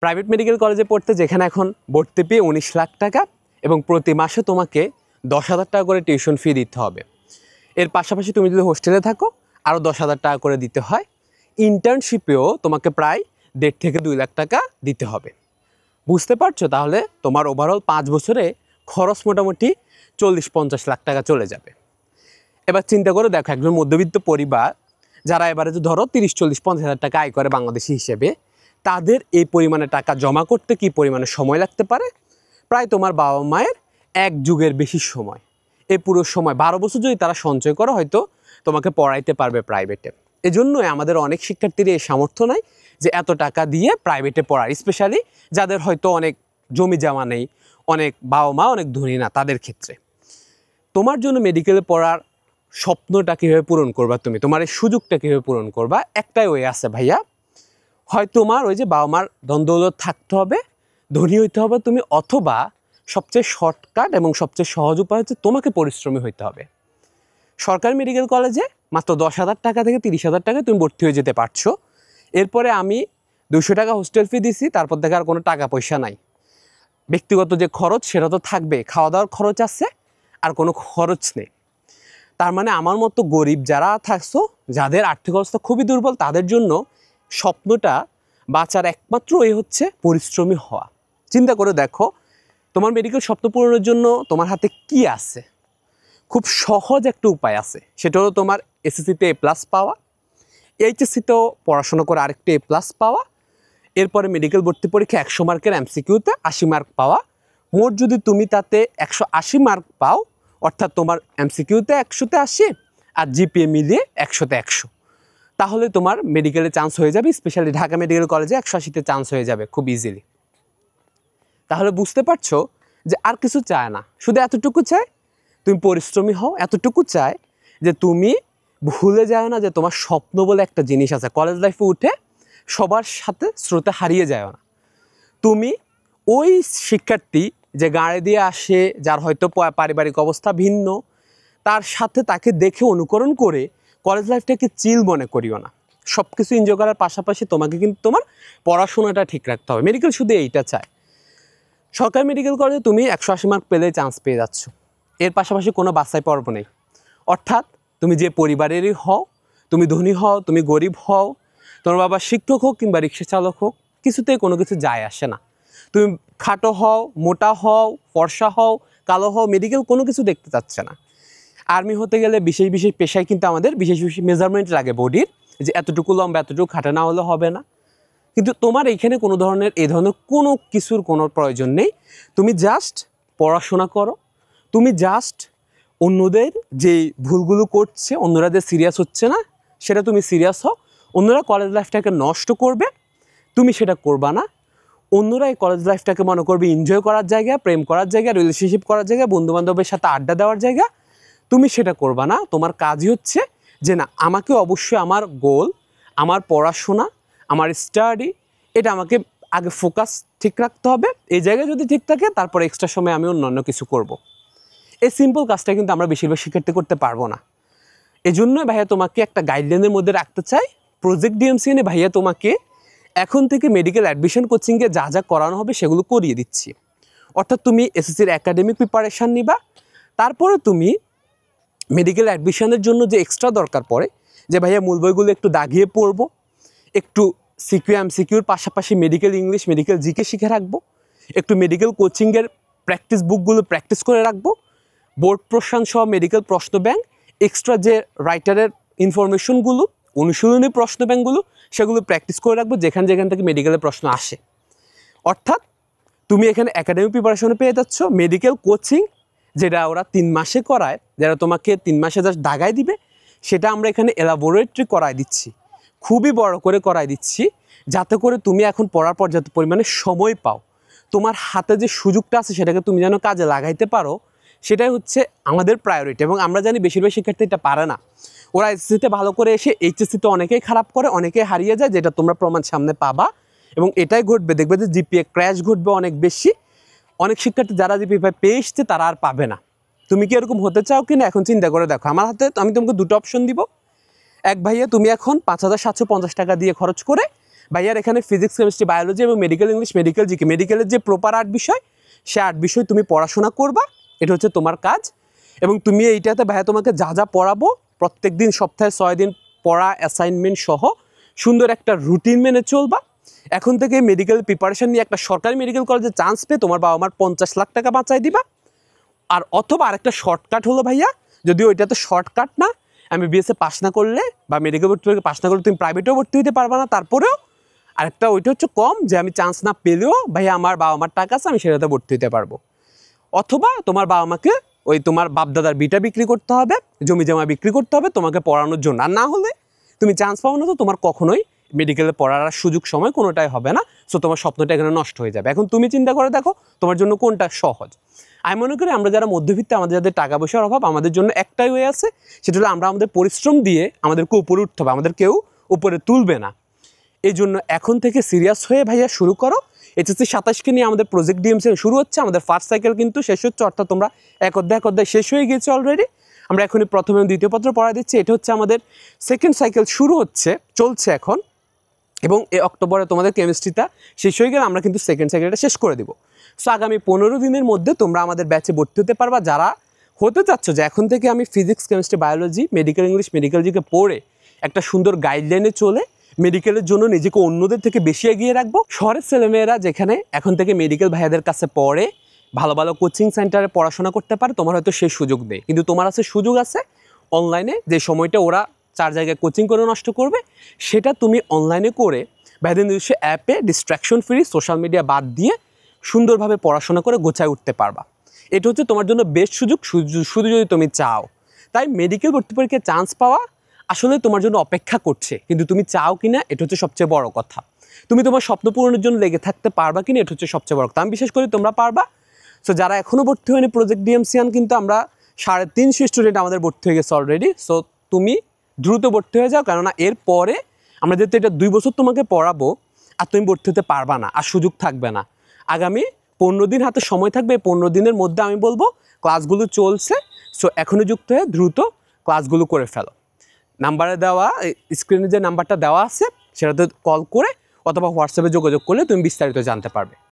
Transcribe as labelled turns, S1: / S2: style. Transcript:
S1: Private medical কলেজে পড়তে যেখানে এখন ভর্তি ফি ১৯ লাখ টাকা এবং প্রতি মাসে তোমাকে ১০,০০০ টাকা করে টিউশন ফি দিতে হবে। এর পাশাপাশি তুমি যদি হোস্টেলে থাকো আরও ১০,০০০ টাকা করে দিতে হয়। ইন্টার্নশিপেও তোমাকে প্রায় ১.৫ থেকে ২ লাখ টাকা দিতে হবে। বুঝতে পারছো? তাহলে তোমার ওভারঅল ৫ বছরে খরচ মোটামুটি ৪০-৫০ লাখ টাকা চলে যাবে। এবার চিন্তা করে দেখো, একজন মধ্যবিত্ত পরিবার যারা এবারে যে ধরো ৩০-৪০-৫০ হাজার টাকা আয় করে বাংলাদেশি হিসেবে, তাদের এই পরিমাণে টাকা জমা করতে কী পরিমাণে সময় লাগতে পারে? প্রায় তোমার বাবা মায়ের ১ যুগের বেশি সময়। এই পুরো সময় ১২ বছর যদি তারা সঞ্চয় করে হয়তো তোমাকে পড়াইতে পারবে প্রাইভেটে। এজন্যই আমাদের অনেক শিক্ষার্থীর এই সামর্থ্য নাই যে এত টাকা দিয়ে প্রাইভেটে পড়ার, স্পেশালি যাদের হয়তো অনেক জমি জমা নেই, অনেক বাবা মা অনেক ধনী না, তাদের ক্ষেত্রে। তোমার জন্য মেডিকেলে পড়ার স্বপ্নটা কীভাবে পূরণ করবা তুমি, তোমার এই সুযোগটা কীভাবে পূরণ করবা? একটাই ওয়ে আছে ভাইয়া, হয় তোমার ওই যে বাবা মার দ্বন্দ্বদৌলত থাকতে হবে, ধনী হইতে হবে তুমি, অথবা সবচেয়ে শর্টকাট এবং সবচেয়ে সহজ উপায় হচ্ছে তোমাকে পরিশ্রমী হইতে হবে। সরকারি মেডিকেল কলেজে মাত্র ১০,০০০ টাকা থেকে ৩০,০০০ টাকায় তুমি ভর্তি হয়ে যেতে পারছো। এরপরে আমি ২০০ টাকা হোস্টেল ফি দিছি, তারপর থেকে আর কোনো টাকা পয়সা নাই। ব্যক্তিগত যে খরচ সেটা তো থাকবে, খাওয়া দাওয়ার খরচ আছে, আর কোনো খরচ নেই। তার মানে আমার মতো গরিব যারা থাকছো, যাদের আর্থিক অবস্থা খুবই দুর্বল, তাদের জন্য স্বপ্নটা বাঁচার একমাত্র এই হচ্ছে পরিশ্রমী হওয়া। চিন্তা করে দেখো, তোমার মেডিকেল স্বপ্ন পূরণের জন্য তোমার হাতে কি আছে? খুব সহজ একটা উপায় আছে, সেটা হলো তোমার এসএসসিতে A+ পাওয়া, এইচএসসিতেও পড়াশোনা করে আরেকটা A+ পাওয়া, এরপরে মেডিকেল ভর্তি পরীক্ষা ১০০ মার্কের MCQতে ৮০ মার্ক পাওয়া। মোট যদি তুমি তাতে ১৮০ মার্ক পাও, অর্থাৎ তোমার MCQতে ১০০তে ৮০ আর জিপিএ মিলিয়ে ১০০তে ১০০, তাহলে তোমার মেডিকেলে চান্স হয়ে যাবে। স্পেশালি ঢাকা মেডিকেল কলেজে ১৮০তে চান্স হয়ে যাবে খুব ইজিলি। তাহলে বুঝতে পারছো যে আর কিছু চায় না, শুধু এতটুকু চায় তুমি পরিশ্রমী হও, এতটুকু চায় যে তুমি ভুলে যাও না যে তোমার স্বপ্ন বলে একটা জিনিস আছে। কলেজ লাইফে উঠে সবার সাথে স্রোতে হারিয়ে যায় না। তুমি ওই শিক্ষার্থী যে গাড়ি দিয়ে আসে, যার হয়তো পারিবারিক অবস্থা ভিন্ন, তার সাথে তাকে দেখে অনুকরণ করে কলেজ লাইফটাকে চিল মনে করিও না। সব কিছু এনজয় করার পাশাপাশি তোমাকে কিন্তু তোমার পড়াশোনাটা ঠিক রাখতে হবে। মেডিকেল শুধু এইটা চায়। সরকারি মেডিকেল কলেজে তুমি ১৮০ মার্ক পেলে চান্স পেয়ে যাচ্ছ, এর পাশাপাশি কোনো বাছাই পর্ব নেই। অর্থাৎ তুমি যে পরিবারেরই হও, তুমি ধনী হও, তুমি গরিব হও, তোমার বাবা শিক্ষক হোক কিংবা রিক্সা চালক হোক, কিছুতেই কোনো কিছু যায় আসে না। তুমি খাটো হও, মোটা হও, ফর্সা হও, কালো হও, মেডিকেল কোনো কিছু দেখতে চাচ্ছে না। আর্মি হতে গেলে বিশেষ বিশেষ পেশায় কিন্তু আমাদের বিশেষ বিশেষ মেজারমেন্ট লাগে বডির, যে এতটুকু লম্বা, এতটুকু খাটা না হলে হবে না। কিন্তু তোমার এইখানে কোনো ধরনের এই ধরনের কোনো কিছুর কোনো প্রয়োজন নেই। তুমি জাস্ট পড়াশোনা করো, তুমি জাস্ট অন্যদের যে ভুলগুলো করছে, অন্যরা যে সিরিয়াস হচ্ছে না সেটা তুমি সিরিয়াস হও। অন্যরা কলেজ লাইফটাকে নষ্ট করবে, তুমি সেটা করবা না। অন্যরা এই কলেজ লাইফটাকে মনে করবে এনজয় করার জায়গা, প্রেম করার জায়গা, রিলেশনশিপ করার জায়গা, বন্ধুবান্ধবের সাথে আড্ডা দেওয়ার জায়গা, তুমি সেটা করবা না। তোমার কাজই হচ্ছে যে না, আমাকে অবশ্যই আমার গোল, আমার পড়াশোনা, আমার স্টাডি, এটা আমাকে আগে ফোকাস ঠিক রাখতে হবে। এই জায়গায় যদি ঠিক থাকে, তারপর এক্সট্রা সময় আমি অন্যান্য কিছু করব। এই সিম্পল কাজটা কিন্তু আমরা বেশিরভাগ শিক্ষার্থী করতে পারবো না। এই জন্যই ভাইয়া তোমাকে একটা গাইডলাইনের মধ্যে রাখতে চাই। প্রজেক্ট ডিএমসি এনে ভাইয়া তোমাকে এখন থেকে মেডিকেল অ্যাডমিশন কোচিংয়ে যা যা করানো হবে সেগুলো করিয়ে দিচ্ছি। অর্থাৎ তুমি এসএসসির একাডেমিক প্রিপারেশান নিবা, তারপরে তুমি মেডিকেল অ্যাডমিশনের জন্য যে এক্সট্রা দরকার পড়ে, যে ভাইয়া মূল বইগুলো একটু দাগিয়ে পড়বো, একটু সিকিউ এমসিকিউর পাশাপাশি মেডিকেল ইংলিশ, মেডিকেল জিকে শিখে রাখবো, একটু মেডিকেল কোচিংয়ের প্র্যাকটিস বুকগুলো প্র্যাকটিস করে রাখবো, বোর্ড প্রশ্ন সহ মেডিকেল প্রশ্ন ব্যাংক, এক্সট্রা যে রাইটারের ইনফরমেশনগুলো, অনুশীলনী প্রশ্ন ব্যাংকগুলো, সেগুলো প্র্যাকটিস করে রাখবো যেখান যেখান থেকে মেডিকেলের প্রশ্ন আসে। অর্থাৎ তুমি এখানে একাডেমিক প্রিপারেশনে পেয়ে যাচ্ছ, মেডিকেল কোচিং যেটা ওরা ৩ মাসে করায়, যারা তোমাকে ৩ মাসে জাস্ট দাগায় দিবে, সেটা আমরা এখানে এলাবোরেটরি করাই দিচ্ছি, খুবই বড় করে করাই দিচ্ছি, যাতে করে তুমি এখন পড়ার পর্যাপ্ত পরিমাণে সময় পাও। তোমার হাতে যে সুযোগটা আছে সেটাকে তুমি যেন কাজে লাগাইতে পারো, সেটাই হচ্ছে আমাদের প্রায়োরিটি। এবং আমরা জানি বেশিরভাগ শিক্ষার্থী এটা পারে না। ওরা এসএসসিতে ভালো করে এসে এইচএসসিতে অনেকেই খারাপ করে, অনেকেই হারিয়ে যায়, যেটা তোমরা প্রমাণ সামনে পাবা। এবং এটাই ঘটবে, দেখবে যে জিপিএ ক্র্যাশ ঘটবে অনেক বেশি। অনেক শিক্ষার্থী যারা জিপিএ পেয়ে এসছে তারা আর পাবে না। তুমি কি এরকম হতে চাও কি না এখন চিন্তা করে দেখো। আমার হাতে আমি তোমাকে দুটো অপশন দিব। এক ভাইয়া, তুমি এখন ৫,৭৫০ টাকা দিয়ে খরচ করে ভাইয়ার এখানে ফিজিক্স কেমিস্ট্রি বায়োলজি এবং মেডিকেল ইংলিশ মেডিকেল জিকে মেডিকেলের যে প্রপার 8 বিষয় সে 8 বিষয় তুমি পড়াশোনা করবা, এটা হচ্ছে তোমার কাজ। এবং তুমি এইটাতে ভাইয়া তোমাকে যা যা পড়াবো প্রত্যেক দিন সপ্তাহে 6 দিন পড়া অ্যাসাইনমেন্ট সহ সুন্দর একটা রুটিন মেনে চলবা। এখন থেকে মেডিকেল প্রিপারেশন নিয়ে একটা সরকারি মেডিকেল কলেজে চান্স পেয়ে তোমার বাবা মার 50 লাখ টাকা বাঁচাই দিবা। আর অথবা আরেকটা শর্টকাট হলো ভাইয়া, যদিও ওইটা তো শর্টকাট না, MBBS পাস না করলে বা মেডিকেল ভর্তি হয়ে পাস না করলে তুমি প্রাইভেটেও ভর্তি হতে পারবে না, তারপরেও আরেকটা ওইটা হচ্ছে কম, যে আমি চান্স না পেলেও ভাইয়া আমার বাবা মার টাকা আছে আমি সেটাতে ভর্তি হতে পারবো। অথবা তোমার বাবা মাকে ওই তোমার বাপদাদার বিটা বিক্রি করতে হবে, জমি জমা বিক্রি করতে হবে তোমাকে পড়ানোর জন্য। আর না হলে তুমি চান্স পাবো না, তো তোমার কখনোই মেডিকেলে পড়ার সুযোগ সময় কোনোটাই হবে না। সো তোমার স্বপ্নটা এখানে নষ্ট হয়ে যাবে। এখন তুমি চিন্তা করে দেখো তোমার জন্য কোনটা সহজ। আমি মনে করি আমরা যারা মধ্যবিত্ত, আমাদের যাদের টাকা পয়সার অভাব, আমাদের জন্য একটাই ওয়ে আছে, সেটা হলো আমরা আমাদের পরিশ্রম দিয়ে আমাদেরকে উপরে উঠতে হবে, আমাদের কেউ উপরে তুলবে না। এই জন্য এখন থেকে সিরিয়াস হয়ে ভাইয়া শুরু করো। HSC 27কে নিয়ে আমাদের প্রজেক্ট ডিএমসি শুরু হচ্ছে, আমাদের ফার্স্ট সাইকেল কিন্তু শেষ হচ্ছে, অর্থাৎ তোমরা এক অধ্যায় শেষ হয়ে গিয়েছে অলরেডি। আমরা এখনই প্রথম এবং দ্বিতীয় পত্র পড়া দিচ্ছি, এটা হচ্ছে আমাদের সেকেন্ড সাইকেল শুরু হচ্ছে, চলছে এখন। এবং এই অক্টোবরে তোমাদের কেমিস্ট্রিটা শেষ হয়ে গেলে আমরা কিন্তু সেকেন্ড সাইকেলটা শেষ করে দিব। সো আগামী 15 দিনের মধ্যে তোমরা আমাদের ব্যাচে ভর্তি হতে পারবা। যারা হতে চাচ্ছ যে এখন থেকে আমি physics chemistry biology medical English medical GK পড়ে একটা সুন্দর গাইডলাইনে চলে মেডিকেলের জন্য নিজেকে অন্যদের থেকে বেশি এগিয়ে রাখবো, শহরের ছেলেমেয়েরা যেখানে এখন থেকে মেডিকেল ভাইয়াদের কাছে পড়ে ভালো ভালো কোচিং সেন্টারে পড়াশোনা করতে পারে, তোমার হয়তো সেই সুযোগ নেই, কিন্তু তোমার আছে সুযোগ আছে অনলাইনে। যে সময়টা ওরা 4 জায়গায় কোচিং করে নষ্ট করবে, সেটা তুমি অনলাইনে করে ভাইয়াদের নিজস্ব অ্যাপে ডিস্ট্র্যাকশন ফ্রি সোশ্যাল মিডিয়া বাদ দিয়ে সুন্দরভাবে পড়াশোনা করে গোছায় উঠতে পারবা। এটা হচ্ছে তোমার জন্য বেস্ট সুযোগ, শুধু যদি তুমি চাও। তাই মেডিকেল ভর্তি পরীক্ষায় চান্স পাওয়া আসলে তোমার জন্য অপেক্ষা করছে, কিন্তু তুমি চাও কিনা এটা হচ্ছে সবচেয়ে বড় কথা। তুমি তোমার স্বপ্ন পূরণের জন্য লেগে থাকতে পারবা কিনা এটা হচ্ছে সবচেয়ে বড় কথা। আমি বিশেষ করে তোমরা পারবা। সো যারা এখনও ভর্তি হয়নি প্রজেক্ট ডিএমসিয়ান, কিন্তু আমরা 350 স্টুডেন্ট আমাদের ভর্তি হয়ে গেছে অলরেডি। সো তুমি দ্রুত ভর্তি হয়ে যাও, কেননা এর পরে আমরা যেহেতু এটা 2 বছর তোমাকে পড়াবো আর তুমি ভর্তি হতে পারবা না, আর সুযোগ থাকবে না। আগামী 15 দিন হাতে সময় থাকবে, এই 15 দিনের মধ্যে আমি বলবো ক্লাসগুলো চলছে। সো এখনই যুক্ত হয়ে দ্রুত ক্লাসগুলো করে ফেলো। নাম্বারে দেওয়া স্ক্রিনে যে নাম্বারটা দেওয়া আছে সেটাতে কল করে অথবা হোয়াটসঅ্যাপে যোগাযোগ করলে তুমি বিস্তারিত জানতে পারবে।